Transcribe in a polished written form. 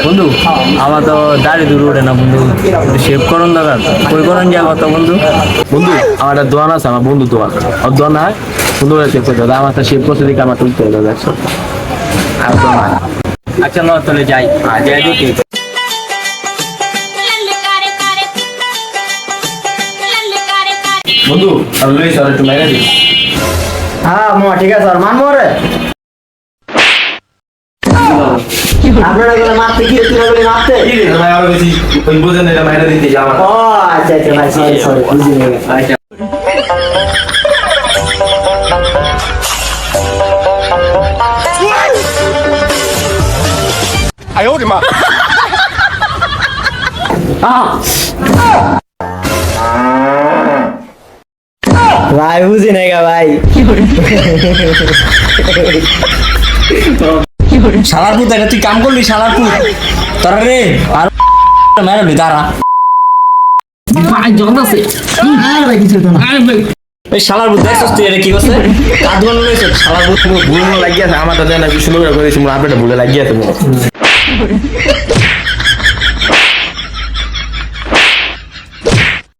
বন্ধু আমার তো দাড়ি দূর ওঠে না বন্ধু, শেভ করুন দাদা, কই করুন যা কত বন্ধু। বন্ধু আমার একটা দোয়ান আছে, আমার বন্ধু দোয়ান, আর দোয়ান হয় সুন্দর শেভ করতে হবে। আমার শেভ করতে দিকে আমার তুলতে হবে একশো। আর দোয়ান হয়। আচ্ছা ল তাহলে যাই, যাই দেখি। বন্ধু আমি লই স্যার একটু মেরে দিই। হ্যাঁ মামা ঠিক আছে, আর মানবো রে। আপনারা এগুলো মারতে কি হচ্ছে, এগুলো মারতে? ভাই আরো বেশি ওই বোঝেন এটা মেরে দিতে আমার। ও আচ্ছা আচ্ছা ভাই, সরি সরি, বুঝে গেছি। আচ্ছা ভাই বুঝি নাই গা ভাই। শালার পুত, এটা তুই কাম করলি শালার পুত তোরা রে। আর মেরে দাঁড়া এই শালার পুত, দেখছিস তুই এটা কি করছে? কাজ বন্ধ হয়েছে শালার পুত। ভুল লাগিয়েছে, আমারটা দেয় না, সুন্দর করে করেছি, আপনারটা ভুলে লাগিয়েছে।